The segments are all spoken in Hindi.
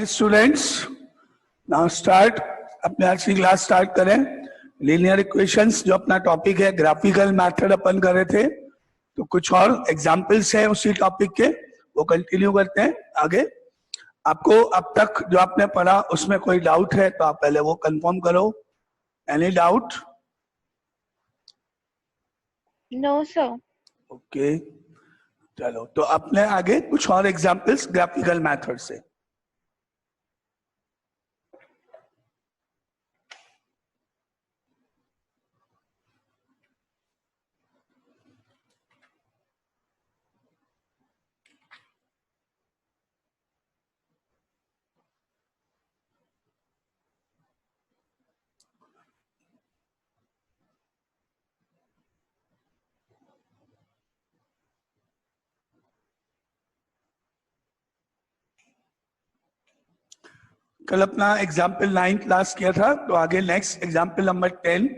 Dear students, now start. अपने आज की क्लास स्टार्ट करें। लीनियर इक्वेशंस जो अपना टॉपिक है, ग्राफिकल मेथड अपन कर रहे थे, तो कुछ और एग्जांपल्स हैं उसी टॉपिक के, वो कंटिन्यू करते हैं आगे। आपको अब तक जो आपने पढ़ा उसमें कोई डाउट है तो आप पहले वो कंफर्म करो। Any doubt? No sir. Okay, चलो तो अपने आगे कुछ और एग्जांपल्स ग्राफिकल मेथड से। कल अपना एग्जाम्पल 9 क्लास किया था, तो आगे next example number 10।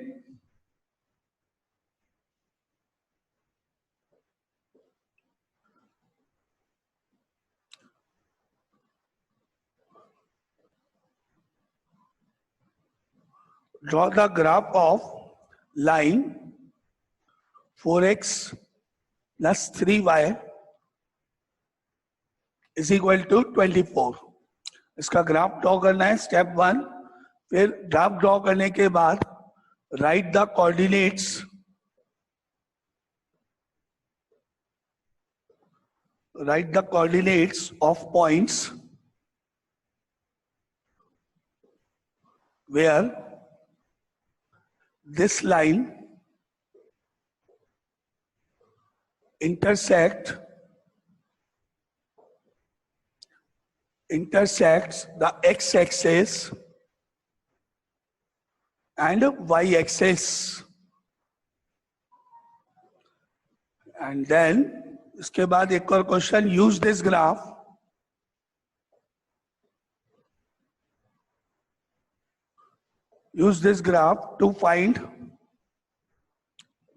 Draw the graph of line 4x plus 3y is equal to 24। इसका ग्राफ ड्रॉ करना है, स्टेप 1। फिर ग्राफ ड्रॉ करने के बाद right the coordinates of points where this line intersects the x-axis and y-axis, and then इसके बाद एक और question, use this graph to find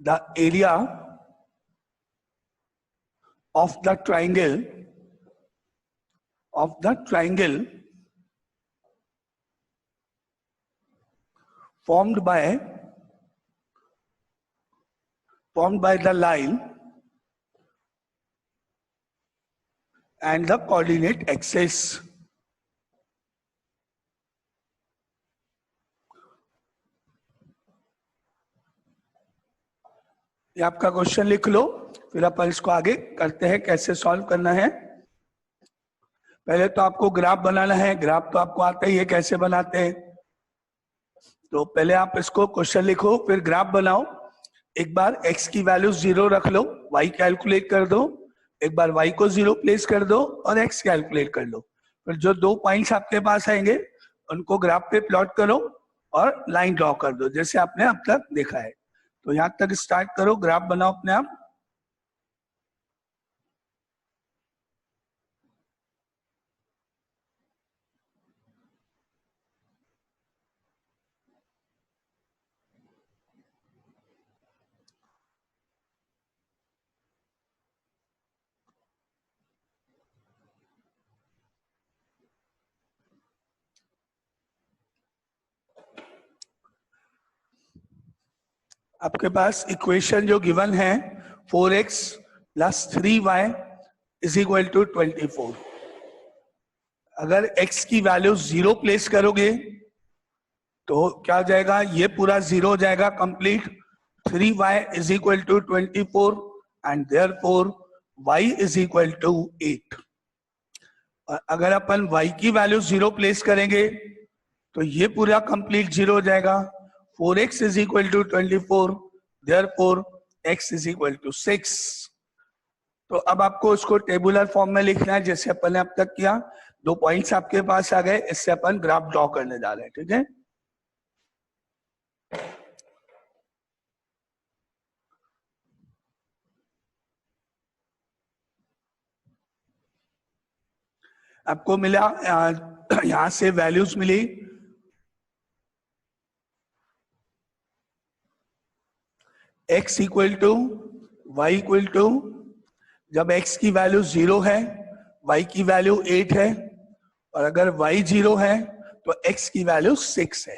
the area of the triangle formed by the line and the coordinate axis। ये आपका क्वेश्चन लिख लो, फिर अपन इसको आगे करते हैं कैसे सॉल्व करना है। पहले तो आपको ग्राफ बनाना है। ग्राफ तो आपको आता ही है कैसे बनाते हैं, तो पहले आप इसको क्वेश्चन लिखो, फिर ग्राफ बनाओ। एक बार x की वैल्यू 0 रख लो, y कैलकुलेट कर दो, एक बार y को 0 प्लेस कर दो और x कैलकुलेट कर लो। फिर जो दो पॉइंट्स आपके पास आएंगे उनको ग्राफ पे प्लॉट करो और लाइन ड्रॉ कर दो, जैसे आपने अब तक देखा है। तो यहां तक स्टार्ट करो, ग्राफ बनाओ अपने आप। आपके पास इक्वेशन जो गिवन है 4x plus 3y is equal to 24। अगर x की वैल्यू 0 प्लेस करोगे तो क्या हो जाएगा, ये पूरा 0 हो जाएगा complete. 3y is equal to 24 and therefore y is equal to 8। और अगर अपन y की वैल्यू 0 प्लेस करेंगे तो ये पूरा कंप्लीट 0 हो जाएगा। 4x is equal to 24, therefore x is equal to 6। तो अब आपको उसको टेबुलर फॉर्म में लिखना है जैसे अपन ने अब तक किया। दो पॉइंट्स आपके पास आ गए, इससे अपन ग्राफ ड्रॉ करने जा रहे हैं, ठीक है। आपको मिला, यहां से वैल्यूज मिली x equal to y equal to, जब x की वैल्यू 0 है, y की वैल्यू 8 है, और अगर y 0 है तो x की वैल्यू 6 है।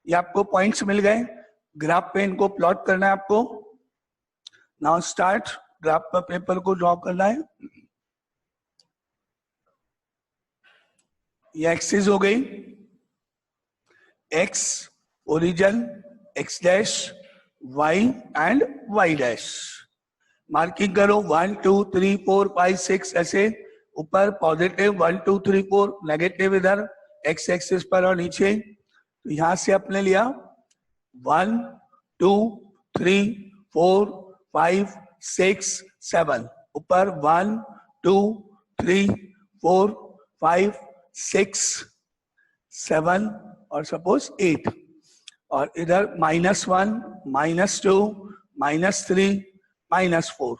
ये आपको पॉइंट्स मिल गए, ग्राफ पे इनको प्लॉट करना है आपको। नाउ स्टार्ट, ग्राफ पर पेपर को ड्रॉ करना है। ये एक्सिस हो गई, x origin, x dash, y and y dash. Marking करो 1 2 3 4 5 6 ऐसे, ऊपर पॉजिटिव 1 2 3 4, नेगेटिव इधर x एक्सिस पर और नीचे। तो यहां से आपने लिया 1 2 3 4 5 6 7, ऊपर 1 2 3 4 5 6 7 और सपोज 8, और इधर -1 -2 -3 -4,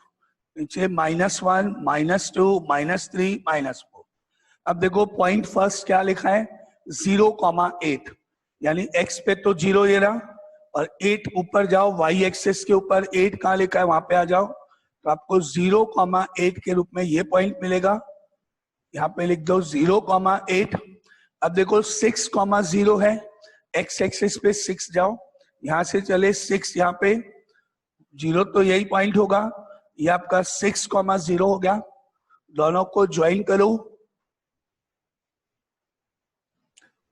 नीचे -1 -2 -3 -4। अब देखो पॉइंट फर्स्ट क्या लिखा है, 0,8, यानी x पे तो 0 ये रहा, और 8 ऊपर जाओ, y एक्सिस के ऊपर 8 कहाँ लिखा है वहां पे आ जाओ, तो आपको 0,8 के रूप में ये पॉइंट मिलेगा। यहाँ पे लिख दो 0,8। अब देखो 6,0 है, x एक्सिस पे 6 जाओ, यहां से चले 6, यहाँ पे 0 तो यही पॉइंट होगा, ये आपका 6,0 हो गया। दोनों को ज्वाइन करो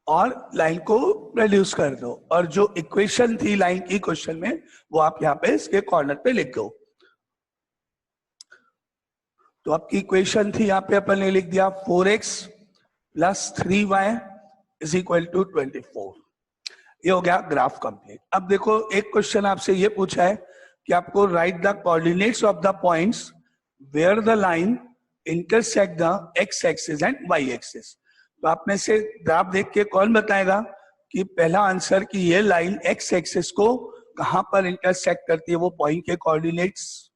और लाइन को रिड्यूस कर दो, और जो इक्वेशन थी लाइन की क्वेश्चन में वो आप यहाँ पे इसके कॉर्नर पे लिख दो। तो आपकी इक्वेशन थी, यहाँ पे अपन ने लिख दिया 4x + 3y = 24। ये हो गया ग्राफ कंप्लीट। अब देखो एक क्वेश्चन आपसे ये पूछा है कि आपको write the coordinates of the points where the line intersect the x axis and y axis. तो आप में से ग्राफ देख के कौन बताएगा कि पहला आंसर कि ये लाइन x एक्सिस को कहां पर इंटरसेक्ट करती है, वो पॉइंट के कोऑर्डिनेट्स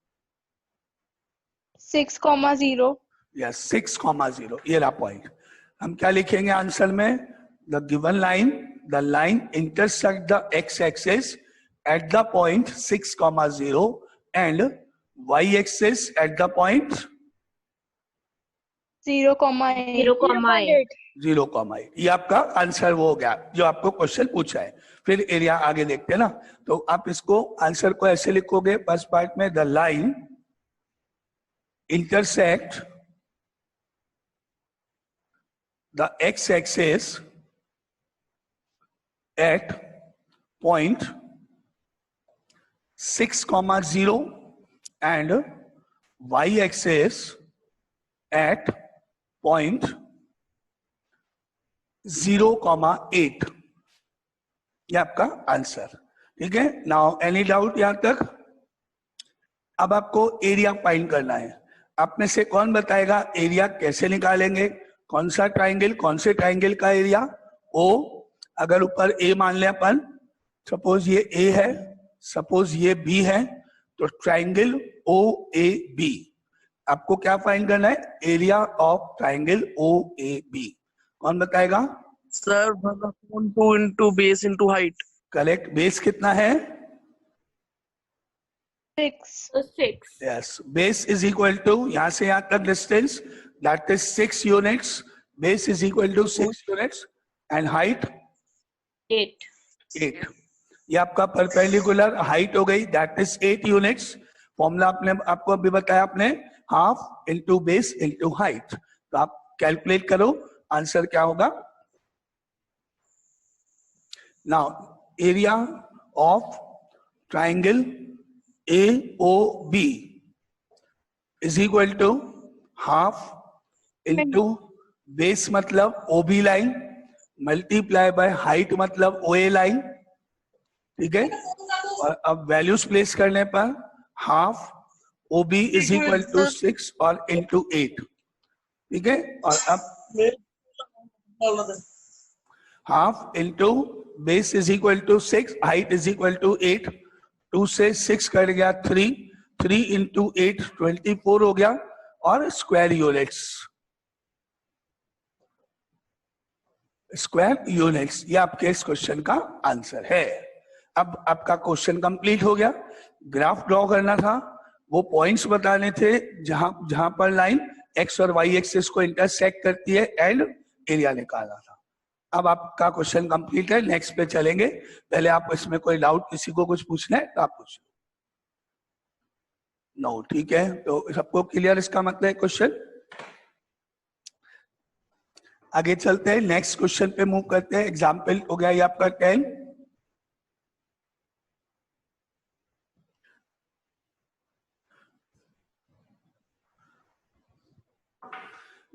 6,0। यस 6,0, ये रहा पॉइंट। हम क्या लिखेंगे आंसर में, the given line, the line intersect the x axis at the point 6,0 and y axis at the point 0,8। 0,8। ये आपका आंसर वो हो गया जो आपको क्वेश्चन पूछा है। फिर एरिया आगे देखते हैं ना, तो आप इसको आंसर को ऐसे लिखोगे फर्स्ट पार्ट में, the line intersect the x axis at point 6,0 and y axis at point 0,8। ये आपका आंसर, ठीक है। नाउ एनी डाउट यहां तक? अब आपको एरिया फाइंड करना है। आप में से कौन बताएगा एरिया कैसे निकालेंगे, कौन सा ट्राइंगल, कौन से ट्राइंगल का एरिया? ओ, अगर ऊपर ए मान ले अपन, सपोज ये ए है, सपोज ये बी है, तो ट्राइंगल ओ ए बी। आपको क्या फाइंड करना है, area of triangle O A B. कौन बताएगा? Sir 1/2 into base into height। Correct. Base कितना है? 6। Yes, base is equal to, यहां से यहां तक distance, that is 6 units. Base is equal to 6 units and height 8। ये आपका परपेंडिकुलर हाइट हो गई, दैट इज 8 यूनिट्स। फॉर्मूला आपने आपको अभी बताया आपने, half into base into height. तो आप कैलकुलेट करो आंसर क्या होगा। Now area of triangle A O B is equal to half into base मतलब O B line, multiply by height मतलब ओ ए लाइन, ठीक है। और अब वैल्यूज प्लेस करने पर half O B is equal to 6 और इंटू 8, ठीक है। और अब half into base is equal to 6, height is equal to 8, 2 से 6 कट गया 3, 3 इंटू 8 24 हो गया, और स्क्वायर यूनिट्स, स्क्वायर यूनिट्स। ये आपके इस क्वेश्चन का आंसर है। अब आपका क्वेश्चन कंप्लीट हो गया। ग्राफ ड्रॉ करना था, वो पॉइंट्स बताने थे जहां पर लाइन एक्स और वाई एक्सिस को इंटरसेक्ट करती है, एंड एरिया निकालना था। अब आपका क्वेश्चन कंप्लीट है, नेक्स्ट पे चलेंगे। पहले आप इसमें कोई डाउट, किसी को कुछ पूछना है तो आप पूछ लो। नो, ठीक है, तो सबको क्लियर इसका मतलब क्वेश्चन। आगे चलते हैं, नेक्स्ट क्वेश्चन पे मूव करते हैं। एग्जाम्पल हो गया ये आपका 10।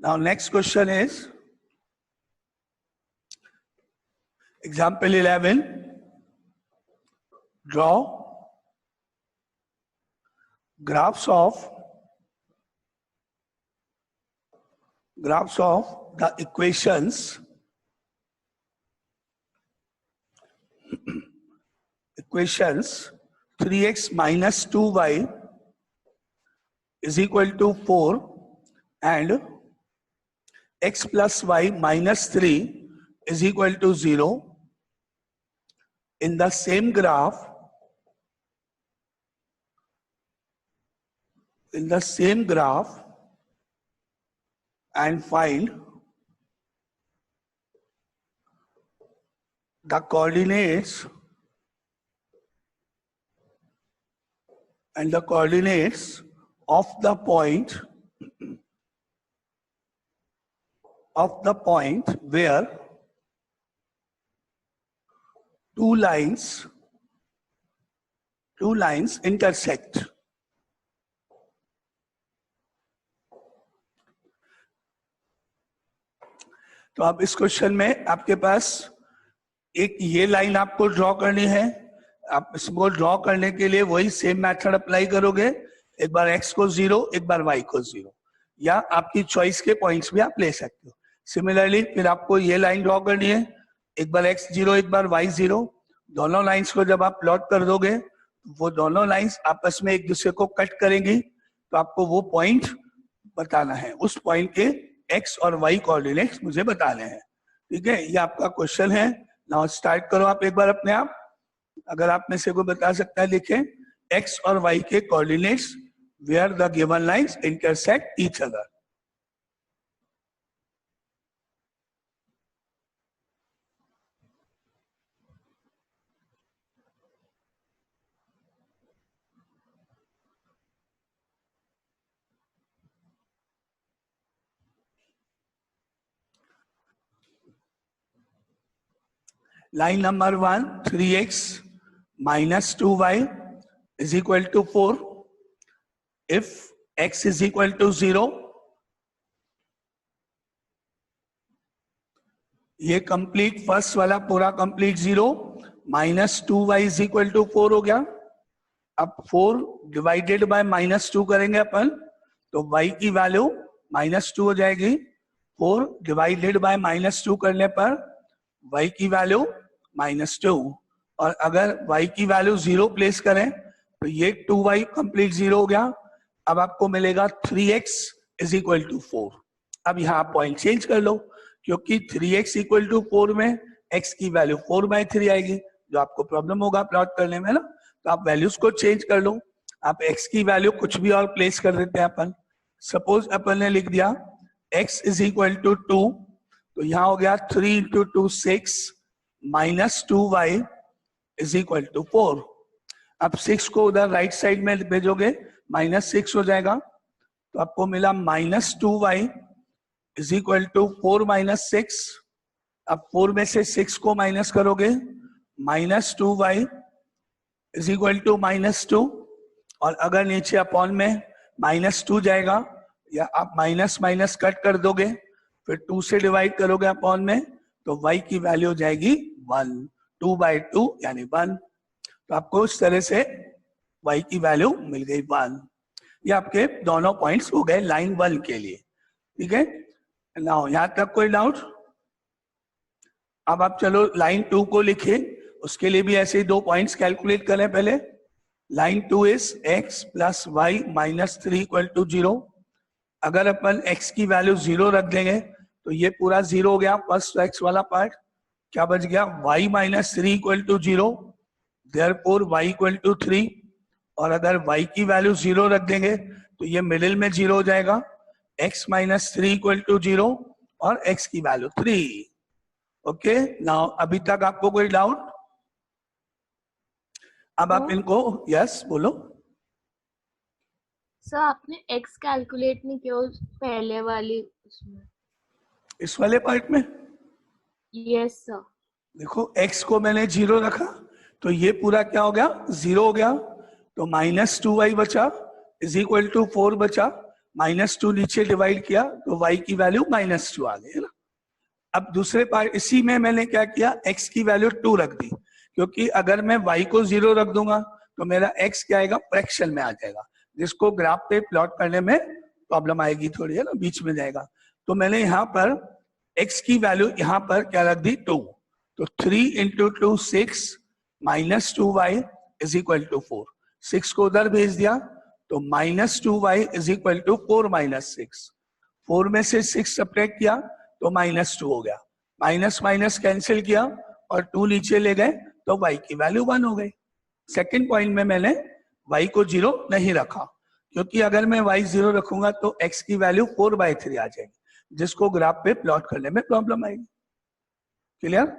Now next question is example 11. Draw graphs of the equations 3x minus 2y is equal to 4 and x plus y minus 3 is equal to 0 in the same graph and find the coordinates of the point where two lines intersect. तो अब इस क्वेश्चन में आपके पास एक ये लाइन आपको ड्रॉ करनी है। आप इसको ड्रॉ करने के लिए वही सेम मेथड अप्लाई करोगे, एक बार x को 0, एक बार y को 0, या आपकी चॉइस के पॉइंट्स भी आप ले सकते हो। सिमिलरली फिर आपको ये लाइन ड्रॉ करनी है, एक बार x 0, एक बार y 0। दोनों लाइंस को जब आप प्लॉट कर दोगे, वो दोनों लाइंस आपस में एक दूसरे को कट करेंगी, तो आपको वो पॉइंट बताना है, उस पॉइंट के x और y कोऑर्डिनेट्स मुझे बताने हैं। ठीक है, ये आपका क्वेश्चन है। नाउ स्टार्ट करो आप एक बार अपने आप। अगर आप में से कोई बता सकता है, लिखें x और y के coordinates where the given lines intersect each other. Line number 1, 3x minus 2y is equal to 4. If x is equal to 0, ये कंप्लीट फर्स्ट वाला पूरा complete 0, minus 2y is equal to 4 हो गया। अब 4 डिवाइडेड बाय माइनस 2 करेंगे अपन, तो y की वैल्यू माइनस 2 हो जाएगी। 4 डिवाइडेड बाय माइनस 2 करने पर y की वैल्यू -2, और अगर y की वैल्यू 0 प्लेस करें तो ये 2y कंप्लीट 0 हो गया। अब आपको मिलेगा 3x इज इक्वल टू 4। अब यहाँ पॉइंट चेंज कर लो, क्योंकि 3x इक्वल टू 4 में x की वैल्यू 4/3 आएगी, जो आपको प्रॉब्लम होगा प्लॉट करने में ना। तो आप वैल्यूज को चेंज कर लो। आप x की वैल्यू कुछ भी और प्लेस कर देते हैं अपन। सपोज अपन ने लिख दिया x इज इक्वल टू 2, तो यहाँ हो गया 3 into 2 6 minus 2y is equal to 4। अब 6 को उधर राइट साइड में भेजोगे, -6 हो जाएगा, तो आपको मिला -2y इज इक्वल टू 4 - 6। अब 4 में से 6 को माइनस करोगे, -2y इज इक्वल टू -2, और अगर नीचे अपॉन में -2 जाएगा, या आप माइनस माइनस कट कर दोगे, फिर 2 से डिवाइड करोगे अपॉन में, तो y की वैल्यू हो जाएगी 1, 2/2 यानी 1। तो आपको इस तरह से y की वैल्यू मिल गई 1। ये आपके दोनों पॉइंट्स हो गए लाइन 1 के लिए। ठीक है, नाउ यहां तक कोई डाउट? अब आप चलो लाइन 2 को लिखे, उसके लिए भी ऐसे ही 2 पॉइंट्स कैलकुलेट करें। पहले line 2 is x plus y minus 3 equal to 0। अगर अपन x की वैल्यू 0 रख देंगे तो ये पूरा 0 हो गया, फर्स्ट x वाला पार्ट। क्या बच गया? y minus 3 equal to 0, therefore y equal to 3। और अगर y की वैल्यू 0 रख देंगे तो ये मिडिल में 0 हो जाएगा, x माइनस 3 इक्वल टू 0, और x की वैल्यू 3। ओके, नाउ अभी तक आपको कोई डाउट? अब आप इनको यस बोलो। सर आपने x कैलकुलेट नहीं किया उस पहले वाली उसमें। इस वाले पार्ट में यस सर। देखो x को मैंने 0 रखा तो ये पूरा क्या हो गया, 0 हो गया। तो -2y बचा इज इक्वल टू 4 बचा, -2 नीचे डिवाइड किया तो y की वैल्यू -2 आ गई है ना। अब दूसरे पार्ट इसी में मैंने क्या किया, x की वैल्यू 2 रख दी, क्योंकि अगर मैं y को 0 रख दूंगा तो मेरा x क्या आएगा, फ्रैक्शन में आ जाएगा, जिसको ग्राफ पे प्लॉट करने में प्रॉब्लम आएगी थोड़ी, है ना, बीच में जाएगा। तो मैंने यहाँ पर x की वैल्यू यहाँ पर क्या रख दी, 2। तो 3 into 2 6 -2y is equal to 4। 6 को उधर भेज दिया तो -2y इज इक्वल टू 4 - 6। 4 में से 6 सब्ट्रैक्ट किया तो -2 हो गया, माइनस माइनस कैंसिल किया और 2 नीचे ले गए तो y की वैल्यू 1 हो गई। सेकंड पॉइंट में मैंने y को 0 नहीं रखा, क्योंकि अगर मैं y 0 रखूंगा तो x की वैल्यू 4/3 आ जाएगी, जिसको ग्राफ पे प्लॉट करने में प्रॉब्लम आएगी। क्लियर?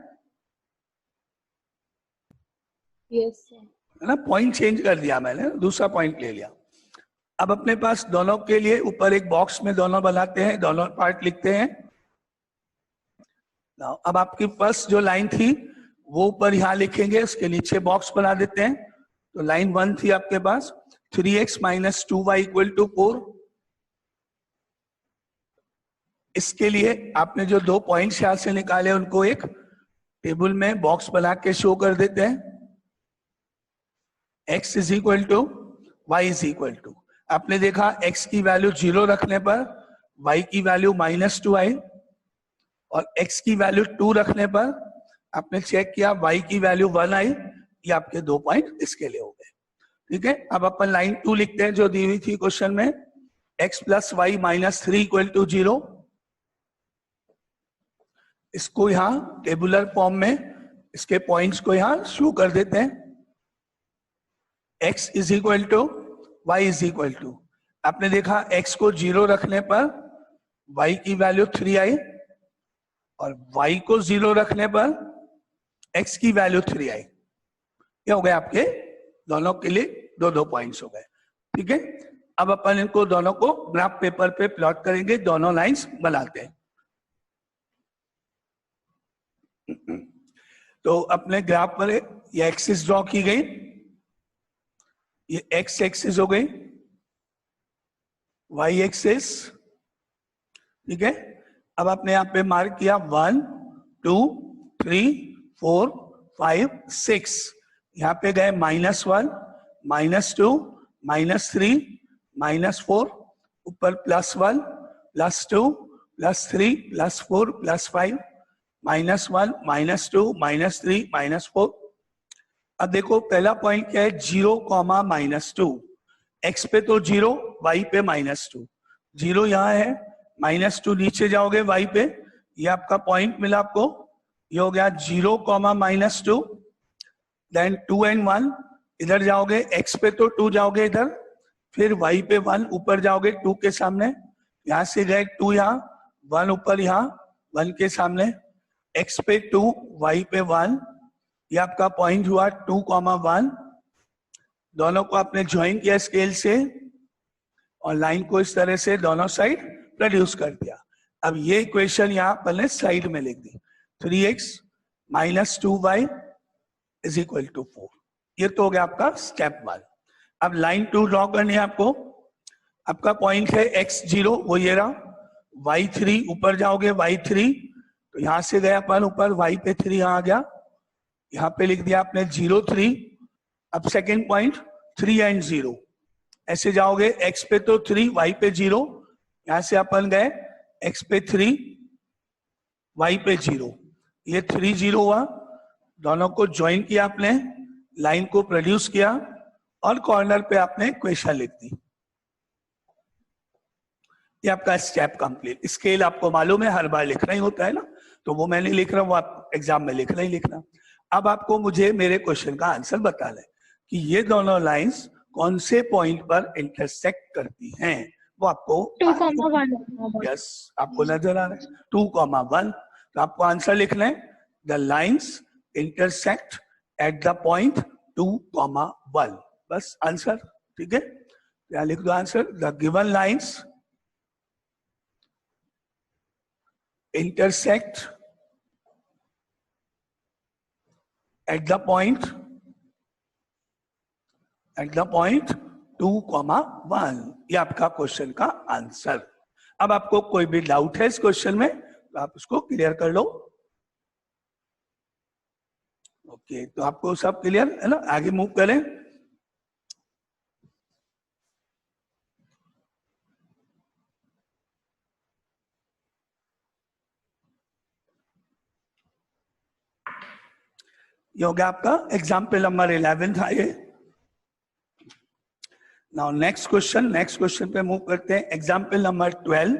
Yes sir. है ना, पॉइंट चेंज कर दिया मैंने, दूसरा पॉइंट ले लिया। अब अपने पास दोनों के लिए ऊपर एक बॉक्स में दोनों बनाते हैं, दोनों पार्ट लिखते हैं। अब आपकी फर्स्ट जो लाइन थी वो ऊपर यहां लिखेंगे, उसके नीचे बॉक्स बना देते हैं। तो लाइन 1 थी आपके पास 3x - 2y = 4। इसके लिए आपने जो 2 पॉइंट्स यहां से निकाले उनको एक टेबल में बॉक्स बना के शो कर देते हैं। x = y = आपने देखा x की वैल्यू 0 रखने पर y की वैल्यू -2 आई, और x की वैल्यू 2 रखने पर आपने चेक किया y की वैल्यू 1 आई। ये आपके 2 पॉइंट इसके लिए हो गए। ठीक है, अब अपन लाइन 2 लिखते हैं जो दी हुई थी क्वेश्चन में, x + y - 3 = 0। इसको यहां टेबुलर फॉर्म में इसके पॉइंट्स को यहां शो कर देते हैं। x = y = आपने देखा x को 0 रखने पर y की वैल्यू 3 आई, और y को 0 रखने पर x की वैल्यू 3 आई। ये हो गए आपके दोनों के लिए 2 पॉइंट्स हो गए। ठीक है, अब अपन इनको दोनों को ग्राफ पेपर पे प्लॉट करेंगे, दोनों लाइंस बनाते हैं। तो अपने ग्राफ पर ये एक्सिस ड्रॉ की गई, ये x एक्सिस हो गई, y एक्सिस। ठीक है, अब आपने यहाँ पे मार्क किया 1 2 3 4 5 6, यहाँ पे गए -1 -2 -3 -4, ऊपर +1 +2 +3 +4 +5, -1 -2 -3 -4। अब देखो पहला पॉइंट क्या है, 0, -2। x पे तो 0, y पे -2। 0 यहाँ है, -2 नीचे जाओगे y पे, ये आपका पॉइंट मिला आपको, ये हो गया 0, -2। देन 2 and 1 इधर जाओगे, x पे तो 2 जाओगे इधर, फिर y पे 1 ऊपर जाओगे 2 के सामने, यहां से गए 2 यहाँ, 1 ऊपर यहाँ 1 के सामने, x पे 2 y पे 1, ये आपका पॉइंट हुआ 2, 1। दोनों को आपने ज्वाइन किया स्केल से और लाइन को इस तरह से दोनों साइड प्रोड्यूस कर दिया। अब ये इक्वेशन यहाँ पर साइड में लिख दी, 3x - 2y = 4। ये तो हो गया आपका स्टेप 1। अब लाइन 2 ड्रॉ करनी है आपको। आपका पॉइंट है x0, वो ये रहा, y3 ऊपर जाओगे y3, तो यहां से गया अपन ऊपर, y पे 3 यहाँ आ गया, यहाँ पे लिख दिया आपने 0 3। अब सेकेंड पॉइंट 3 and 0, ऐसे जाओगे, x पे तो 3 y पे 0, यहां से अपन गए x पे 3 y पे 0, ये 3 0 हुआ। दोनों को ज्वाइन किया आपने, लाइन को प्रोड्यूस किया और कॉर्नर पे आपने इक्वेशन लिख दी। ये आपका स्टेप कंप्लीट। स्केल आपको मालूम है हर बार लिखना ही होता है ना, तो वो मैं नहीं लिख रहा हूं, वो आप एग्जाम में लिखना ही लिखना। अब आपको मुझे मेरे क्वेश्चन का आंसर बताना है कि ये दोनों लाइंस कौन से पॉइंट पर इंटरसेक्ट करती हैं, वो आपको 2,1. यस आपको नजर आ रहा है 2,1. तो आपको आंसर लिखना है the lines intersect at the point 2,1. बस आंसर. ठीक है, यहाँ लिख दो answer. The given lines intersect at the point 2,1. ये आपका क्वेश्चन का आंसर. अब आपको कोई भी डाउट है इस क्वेश्चन में तो आप उसको क्लियर कर लो. ओके, तो आपको सब क्लियर है ना. आगे मूव करें. ये हो गया आपका एग्जाम्पल नंबर 11 था ये. नाउ नेक्स्ट क्वेश्चन पे मूव करते हैं. Example number 12.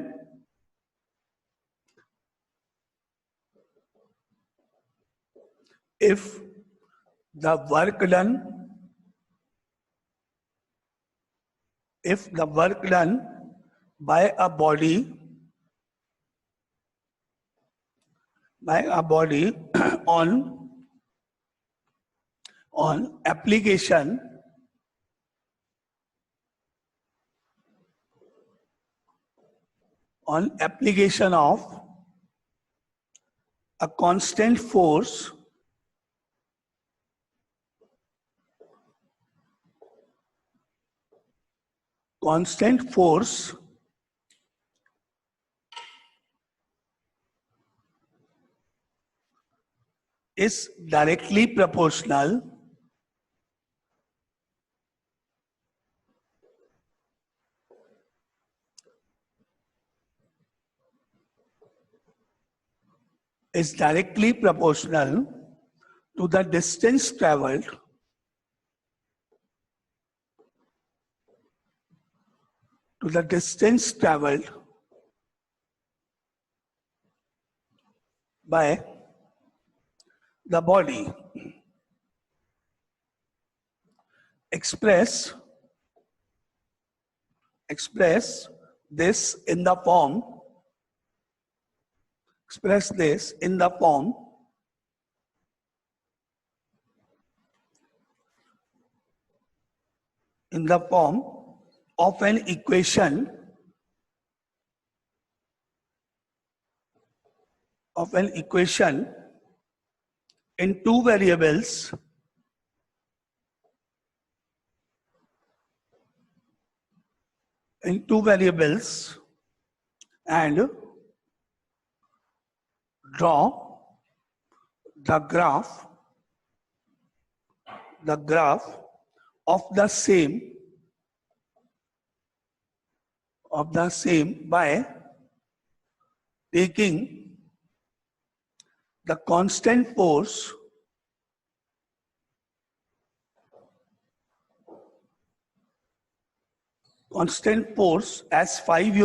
If the work done by a body on application of a constant force is directly proportional to the distance traveled by the body. Express this in the form of an equation in two variables and draw the graph of the same by taking the constant force as 5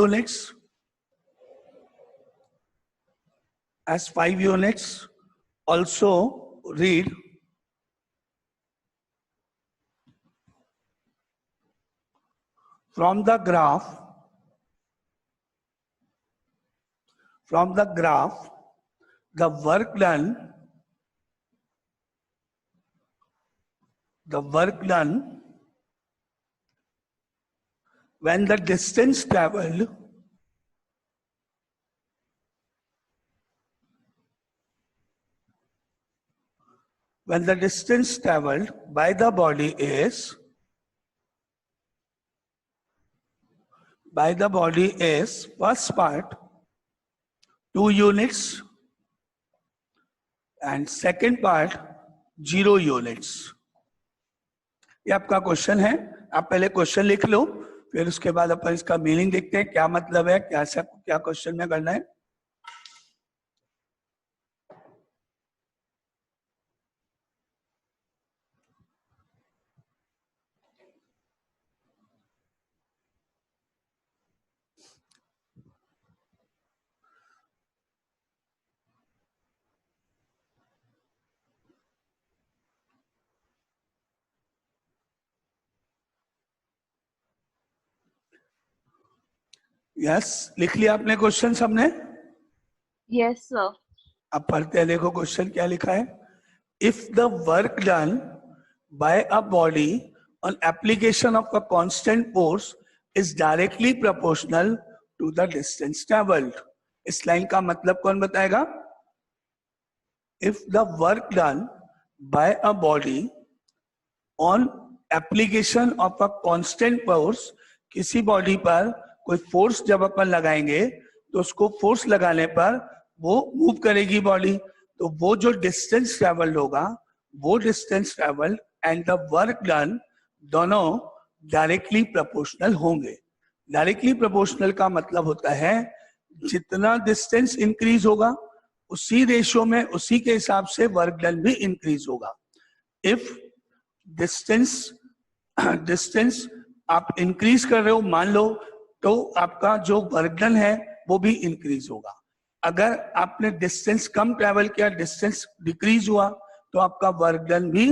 units also read from the graph the work done when the distance traveled by the body is first part 2 units and second part 0 units. ये आपका क्वेश्चन है. आप पहले क्वेश्चन लिख लो, फिर उसके बाद अपन इसका मीनिंग देखते हैं क्या मतलब है, क्या क्वेश्चन में करना है. यस, लिख लिया आपने क्वेश्चन सबने? Yes sir. अब पढ़ते हैं, देखो क्वेश्चन क्या लिखा है. If the work done by a body on application of a constant force is directly proportional to the distance travelled. इस लाइन का मतलब कौन बताएगा? If the work done by a body on application of a constant force, किसी बॉडी पर कोई फोर्स जब अपन लगाएंगे तो उसको फोर्स लगाने पर वो मूव करेगी बॉडी, तो वो जो डिस्टेंस ट्रेवल्ड होगा, वो distance travelled and the work done दोनों डायरेक्टली प्रोपोर्शनल होंगे. डायरेक्टली प्रोपोर्शनल का मतलब होता है जितना डिस्टेंस इंक्रीज होगा उसी रेशियो में, उसी के हिसाब से वर्क डन भी इंक्रीज होगा. इफ डिस्टेंस आप इंक्रीज कर रहे हो मान लो, तो आपका जो वर्क डन है वो भी इंक्रीज होगा. अगर आपने डिस्टेंस कम ट्रेवल किया, डिस्टेंस डिक्रीज हुआ, तो आपका वर्क डन भी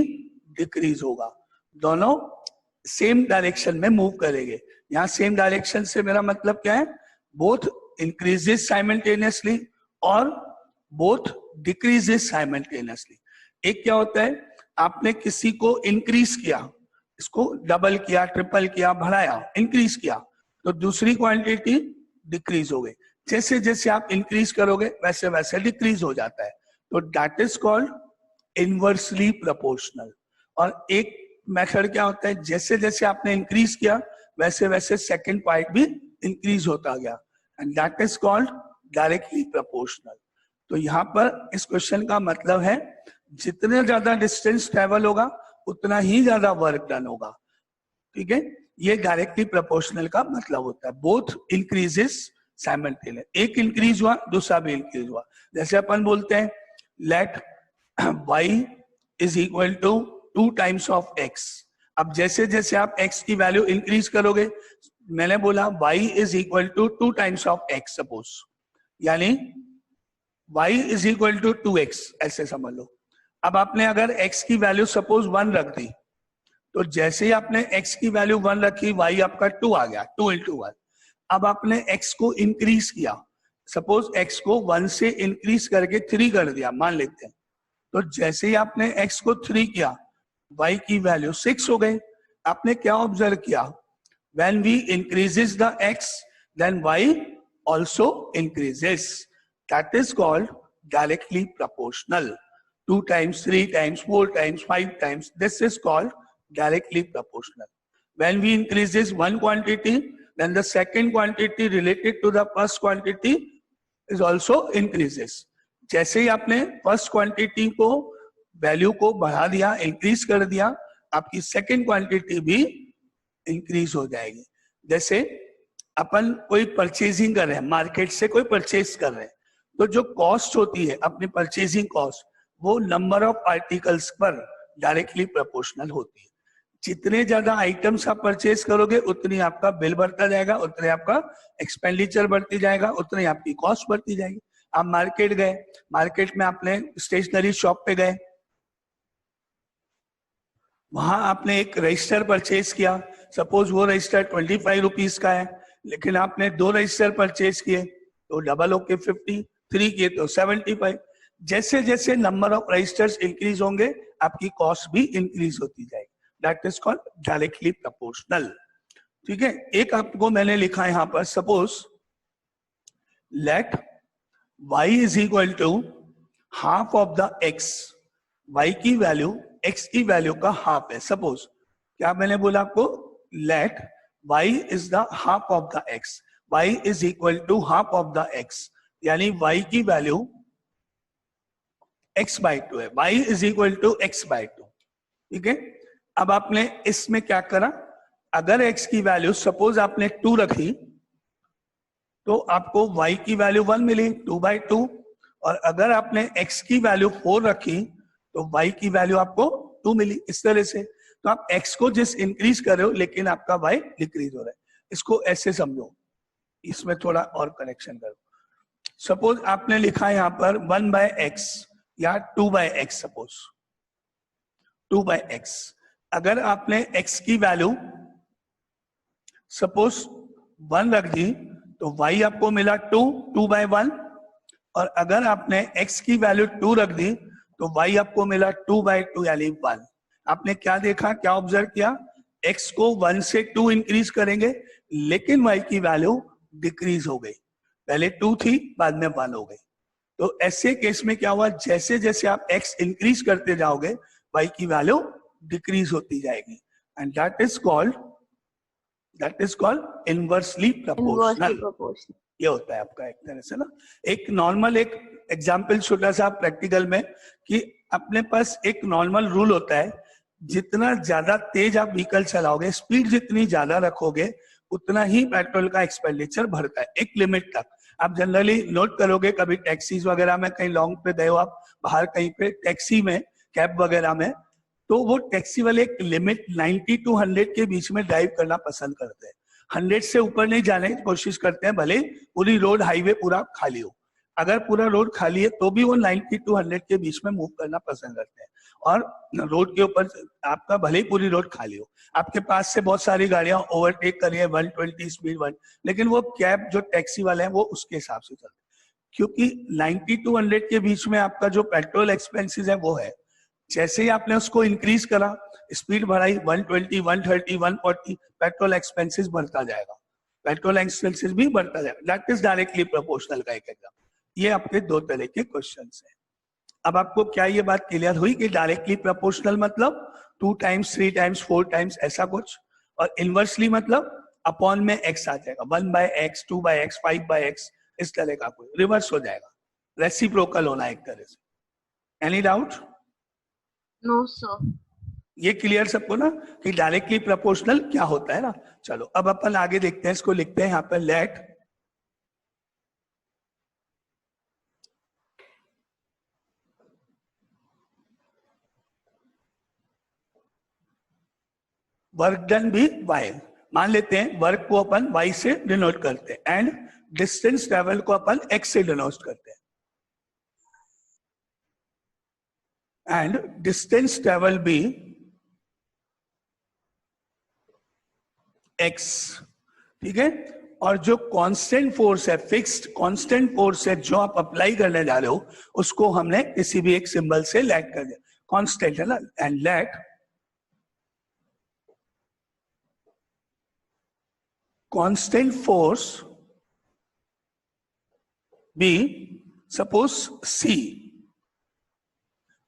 डिक्रीज होगा. दोनों सेम डायरेक्शन में मूव करेंगे. यहाँ सेम डायरेक्शन से मेरा मतलब क्या है? बोथ इंक्रीजेस साइमल्टेनियसली और बोथ डिक्रीजेस साइमल्टेनियसली. एक क्या होता है, आपने किसी को इंक्रीज किया, इसको डबल किया, ट्रिपल किया, बढ़ाया, इंक्रीज किया, तो दूसरी क्वांटिटी डिक्रीज हो गई. जैसे जैसे आप इंक्रीज करोगे वैसे वैसे डिक्रीज हो जाता है. तो that is called inversely proportional. और एक मेथड क्या होता है, जैसे जैसे आपने इंक्रीज किया वैसे वैसे सेकंड पार्ट भी इंक्रीज होता गया, and that is called directly proportional. तो यहाँ पर इस क्वेश्चन का मतलब है जितने ज्यादा डिस्टेंस ट्रेवल होगा उतना ही ज्यादा वर्क डन होगा. ठीक है, ये डायरेक्टली प्रोपोर्शनल का मतलब होता है. बोथ इंक्रीजेस साइमल्टेनियस, एक इंक्रीज हुआ दूसरा भी इंक्रीज हुआ. जैसे अपन बोलते हैं let y is equal to 2 times of x. अब जैसे जैसे आप x की वैल्यू इंक्रीज करोगे, मैंने बोला y is equal to 2 times of x suppose, यानी y is equal to 2x, ऐसे समझ लो. अब आपने अगर x की वैल्यू सपोज 1 रख दी, तो जैसे ही आपने x की वैल्यू 1 रखी, y आपका 2 आ गया, 2 into 1. अब आपने x को इंक्रीज किया, सपोज x को 1 से इंक्रीज करके 3 कर दिया मान लेते हैं, तो जैसे ही आपने x को 3 किया, y की वैल्यू 6 हो गई. आपने क्या ऑब्जर्व किया? when we increases the x, then y also increases. That is called directly proportional. 2 times, 3 times, 4 times, 5 times. This is called directly proportional. When we increases one quantity, then the second quantity related to the first quantity is also increases. जैसे ही आपने फर्स्ट क्वांटिटी को वैल्यू को बढ़ा दिया, इंक्रीज कर दिया, आपकी सेकंड क्वांटिटी भी इंक्रीज हो जाएगी. जैसे अपन कोई परचेजिंग कर रहे हैं, मार्केट से कोई परचेज कर रहे हैं, तो जो कॉस्ट होती है अपनी परचेजिंग कॉस्ट, वो नंबर ऑफ आर्टिकल्स पर डायरेक्टली प्रोपोर्शनल होती है. जितने ज्यादा आइटम्स आप परचेज करोगे उतनी आपका बिल बढ़ता जाएगा, उतने आपका एक्सपेंडिचर बढ़ती जाएगा, उतनी आपकी कॉस्ट बढ़ती जाएगी. आप मार्केट गए, मार्केट में आपने स्टेशनरी शॉप पे गए, वहां आपने एक रजिस्टर परचेज किया, सपोज वो रजिस्टर 25 रुपीज का है, लेकिन आपने 2 रजिस्टर परचेज किए तो डबल होके 50, 3 किए तो 75. जैसे जैसे नंबर ऑफ रजिस्टर्स इंक्रीज होंगे आपकी कॉस्ट भी इंक्रीज होती जाएगी. That is called directly proportional. ठीक है, एक आपको मैंने लिखा है यहाँ पर, suppose let y is equal to half of the x. y की वैल्यू x की वैल्यू का हाफ है. सपोज क्या मैंने बोला आपको? Let y is the half of the x. y is equal to half of the x, यानी y की वैल्यू x/2 है. y is equal to x/2. ठीक है, अब आपने इसमें क्या करा? अगर x की वैल्यू सपोज आपने 2 रखी, तो आपको y की वैल्यू 1 मिली, 2/2. और अगर आपने x की वैल्यू 4 रखी तो y की वैल्यू आपको 2 मिली. इस तरह से तो आप x को जिस इंक्रीज कर रहे हो लेकिन आपका y डिक्रीज हो रहा है. इसको ऐसे समझो, इसमें थोड़ा और कनेक्शन करो. सपोज आपने लिखा है यहाँ पर 1/x या 2/x. सपोज 2/x, अगर आपने x की वैल्यू सपोज 1 रख दी तो y आपको मिला 2/1, और अगर आपने x की वैल्यू 2 रख दी तो y आपको मिला 2/2 यानी 1। आपने क्या देखा, क्या ऑब्जर्व किया, x को 1 से 2 इंक्रीज करेंगे लेकिन y की वैल्यू डिक्रीज हो गई, पहले 2 थी बाद में 1 हो गई। तो ऐसे केस में क्या हुआ, जैसे जैसे आप x इंक्रीज करते जाओगे y की वैल्यू डिक्रीज होती जाएगी, and that is called inversely proportional. ये होता है आपका एक तरह से ना, एक नॉर्मल एक एग्जाम्पल छोटा सा प्रैक्टिकल में, कि अपने पास एक नॉर्मल रूल होता है, जितना ज्यादा तेज आप व्हीकल चलाओगे, स्पीड जितनी ज्यादा रखोगे, उतना ही पेट्रोल का एक्सपेंडिचर बढ़ता है एक लिमिट तक। आप जनरली नोट करोगे, कभी टैक्सीज वगैरह में कहीं लॉन्ग पे गए हो आप, बाहर कहीं पे टैक्सी में, कैब वगैरह में, तो वो टैक्सी वाले एक लिमिट 90 to 100 के बीच में ड्राइव करना पसंद करते हैं, 100 से ऊपर नहीं जाने की कोशिश करते हैं, भले पूरी रोड हाईवे पूरा खाली हो। अगर पूरा रोड खाली है तो भी वो 90 to 100 के बीच में मूव करना पसंद करते हैं, और रोड के ऊपर आपका भले ही पूरी रोड खाली हो, आपके पास से बहुत सारी गाड़ियां ओवरटेक कर रही है 120 स्पीड 1, लेकिन वो कैब जो टैक्सी वाले हैं वो उसके हिसाब से चलते हैं, क्योंकि 90 to 100 के बीच में आपका जो पेट्रोल एक्सपेंसेस है वो है। जैसे ही आपने उसको इंक्रीज करा, स्पीड बढ़ाई 120, 130, 140, पेट्रोल एक्सपेंसेस बढ़ता जाएगा, पेट्रोल एक्सपेंसेस भी बढ़ता जाएगा। दैट इज डायरेक्टली प्रोपोर्शनल का एक एग्जाम्पल। ये आपके दो तरह के क्वेश्चंस हैं। अब आपको क्या ये बात क्लियर हुई कि डायरेक्टली प्रोपोर्शनल मतलब 2 times 3 times 4 times ऐसा कुछ, और इनवर्सली मतलब अपॉन में x आ जाएगा, 1/x 2/x 5/x, इस तरह का कोई रिवर्स हो जाएगा, रेसिप्रोकल होना एक तरह से। Any doubt? No sir. ये क्लियर सबको ना कि डायरेक्टली प्रोपोर्शनल क्या होता है ना। चलो अब अपन आगे देखते हैं, इसको लिखते हैं यहाँ पर, लेट वर्क डन भी y, मान लेते हैं वर्क को अपन y से डिनोट करते हैं, एंड डिस्टेंस ट्रेवल को अपन x से डिनोट करते हैं, एंड डिस्टेंस ट्रेवल भी x, ठीक है। और जो कांस्टेंट फोर्स है, फिक्स्ड कांस्टेंट फोर्स है जो आप अप्लाई करने जा रहे हो, उसको हमने किसी भी एक सिंबल से लेट कर दिया, कांस्टेंट है ना, and let constant force be suppose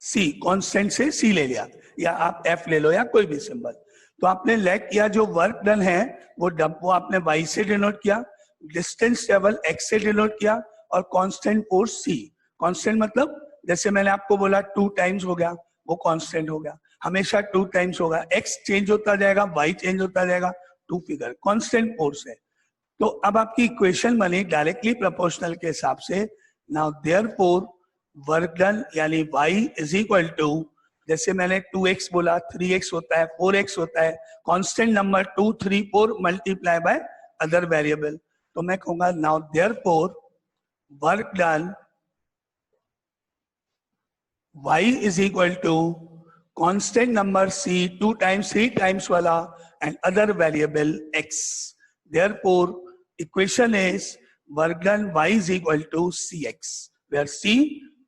C constant से C ले लिया, या आप F ले लो या कोई भी सिंबल। तो आपने लेट किया, जो वर्क डन है वो आपने y से डिनोट किया, डिस्टेंस ट्रेवल x से डिनोट किया, और कांस्टेंट फोर्स C। कांस्टेंट मतलब जैसे मैंने आपको बोला 2 times हो गया, वो कांस्टेंट हो गया, हमेशा 2 times होगा, x चेंज होता जाएगा, y चेंज होता जाएगा, 2 फिगर कांस्टेंट फोर्स है। तो अब आपकी इक्वेशन बनी डायरेक्टली प्रोपोर्शनल के हिसाब से। नाउ देयरफॉर वर्क डन यानी y इज इक्वल टू, जैसे मैंने 2x बोला, 3x होता है, 4x होता है, constant number 2 3 4 multiply by other variable. तो मैं कहूंगा now therefore work done y is equal to constant number c 2 times 3 times वाला and other variable x। Therefore equation is work done y is equal to cx, where c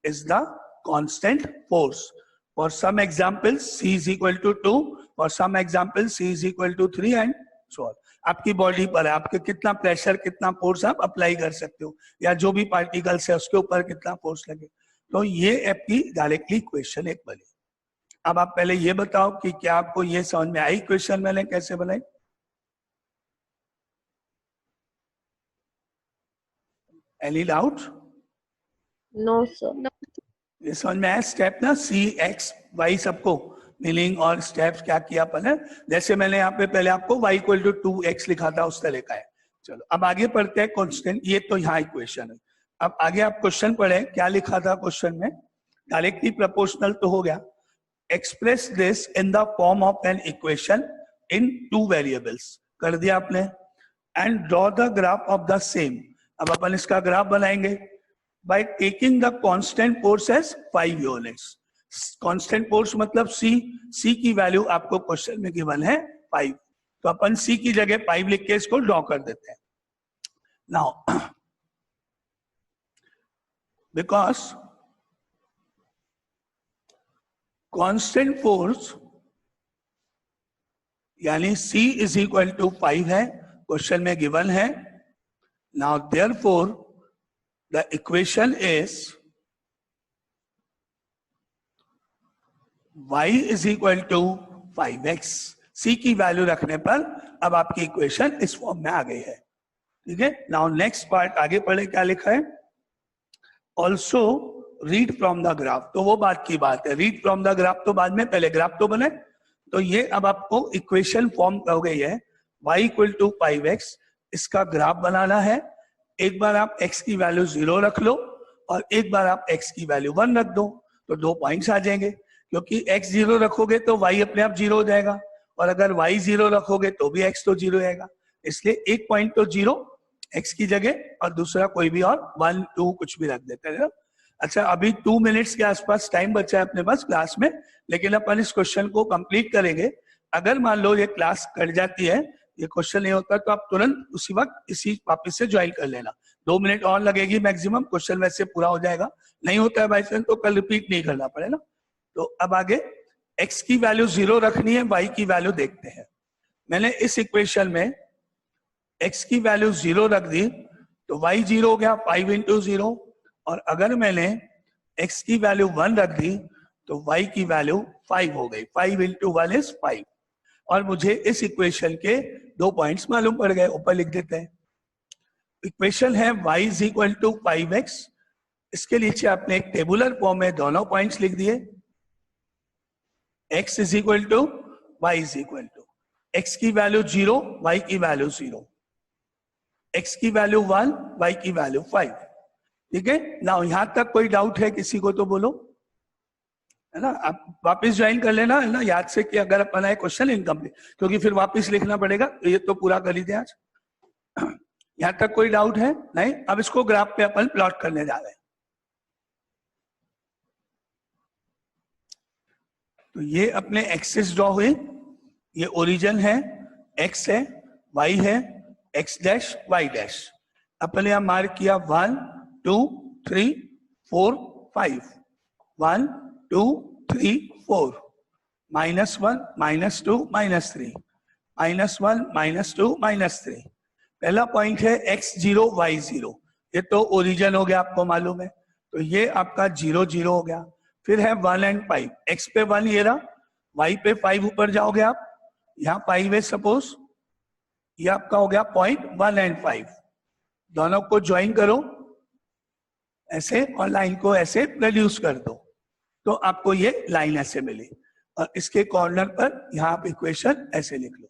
is the constant force. For some examples c is equal to 2, for some examples c is equal to 3 and so on. आपकी बॉडी पर है, आपके कितना प्रेशर कितना फोर्स आप अप्लाई कर सकते हो, या जो भी पार्टिकल्स है उसके ऊपर कितना फोर्स लगे। तो ये आपकी डायरेक्टली इक्वेशन एक बनी। अब आप पहले ये बताओ कि क्या आपको ये समझ में आई इक्वेशन मैंने कैसे बनाई? Any doubt? No sir. ये समझ में आया स्टेप ना, सी एक्स वाई सबको मीनिंग और स्टेप्स क्या किया अपन है। जैसे मैंने यहाँ पे पहले आपको y इक्वल टू 2x लिखा था उस तरह का है। चलो अब आगे पढ़ते हैं कांस्टेंट, ये तो यहाँ इक्वेशन है। अब आगे आप क्वेश्चन पढ़े, क्या लिखा था क्वेश्चन में, डायरेक्टली प्रोपोर्शनल तो हो गया, express this in the form of an equation in 2 variables कर दिया आपने, and draw the graph of the same. अब अपन इसका ग्राफ बनाएंगे by taking the constant force as 5 units. Constant force मतलब C की वैल्यू आपको क्वेश्चन में गिवन है 5, तो अपन C की जगह 5 लिख के इसको ड्रॉ कर देते हैं। Now, because constant force यानी C is equal to 5 है, क्वेश्चन में गिवन है. Now therefore the equation is y is equal to 5x. C की वैल्यू रखने पर अब आपकी इक्वेशन इस फॉर्म में आ गई है. ठीक है. नाउ नेक्स्ट पार्ट आगे पढ़े, क्या लिखा है. Also read from the graph. तो वो बात की बात है, रीड फ्रॉम द ग्राफ तो बाद में, पहले ग्राफ तो बने. तो ये अब आपको इक्वेशन फॉर्म हो गई है, y इक्वल टू 5x. इसका ग्राफ बनाना है. एक बार आप x की वैल्यू 0 रख लो और एक बार आप x की वैल्यू 1 रख दो, तो 2 पॉइंट्स आ जाएंगे. क्योंकि x 0 रखोगे तो y अपने आप 0 हो जाएगा, और अगर y 0 रखोगे तो भी x तो 0 आएगा. इसलिए एक पॉइंट तो 0 x की जगह, और दूसरा कोई भी और 1 2 कुछ भी रख देते हैं. अच्छा, अभी 2 मिनट्स के आसपास टाइम बचा है अपने पास क्लास में, लेकिन अपन इस क्वेश्चन को कंप्लीट करेंगे. अगर मान लो ये क्लास कट जाती है, ये क्वेश्चन नहीं होता, तो आप तुरंत उसी वक्त इसी वापस से ज्वाइन कर लेना. 2 मिनट और लगेगी मैक्सिमम, क्वेश्चन वैसे पूरा हो जाएगा. नहीं होता है बाई चांस तो कल रिपीट नहीं करना पड़ेगा. तो अब आगे x की वैल्यू 0 रखनी है, y की वैल्यू देखते हैं. मैंने इस इक्वेशन में x की वैल्यू 0 रख दी तो y 0 हो गया, 5 इंटू 0. और अगर मैंने x की वैल्यू 1 रख दी तो y की वैल्यू 5 हो गई. 5 इंटू 1 इज 5. और मुझे इस इक्वेशन के 2 पॉइंट्स मालूम पड़ गए, ऊपर लिख देते हैं. इक्वेशन है y is equal to 5x. इसके नीचे आपने एक टेबुलर फॉर्म में दोनों पॉइंट्स लिख दिए. x is equal to y is equal to, x की वैल्यू 0, y की वैल्यू 0, x की वैल्यू 1, y की वैल्यू 5. ठीक है. नाउ यहां तक कोई डाउट है किसी को तो बोलो, है ना. आप वापस ज्वाइन कर लेना, है ना, याद से कि अगर अपन आए क्वेश्चन इनकम्प्लीट, क्योंकि फिर वापस लिखना पड़ेगा. तो ये तो पूरा कर लीजिए आज. यहां तक कोई डाउट है नहीं. अब इसको ग्राफ पे अपन प्लॉट करने जा रहे हैं. तो ये अपने एक्सिस ड्रॉ हुए. ये ओरिजिन है, x है, y है, x डैश y डैश. अपने यहां मार्क किया 1 2 3 4 5. 1 2 3 4. -1 -2 -3. -1 -2 -3. पहला पॉइंट है x0 y0. ये तो ओरिजिन हो गया, आपको मालूम है. तो ये आपका 0 0 हो गया. फिर है 1 एंड 5. x पे 1 ये रहा, y पे 5 ऊपर जाओगे आप, यहाँ 5 है सपोज, ये आपका हो गया पॉइंट 1 एंड 5. दोनों को ज्वाइन करो ऐसे और लाइन को ऐसे रिड्यूस कर दो, तो आपको ये लाइन ऐसे मिली. और इसके कॉर्नर पर यहाँ आप इक्वेशन ऐसे लिख लो.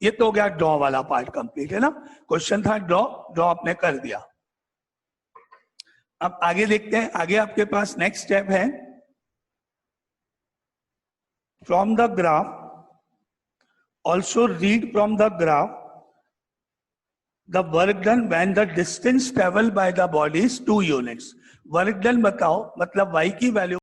ये तो हो गया ड्रॉ वाला पार्ट कंप्लीट, है ना. क्वेश्चन था ड्रॉ, ड्रॉ आपने कर दिया. अब आगे देखते हैं. आगे आपके पास नेक्स्ट स्टेप है, from the graph, also read from the graph the work done when the distance travel by the body is 2 units. Work done बताओ, मतलब y की वैल्यू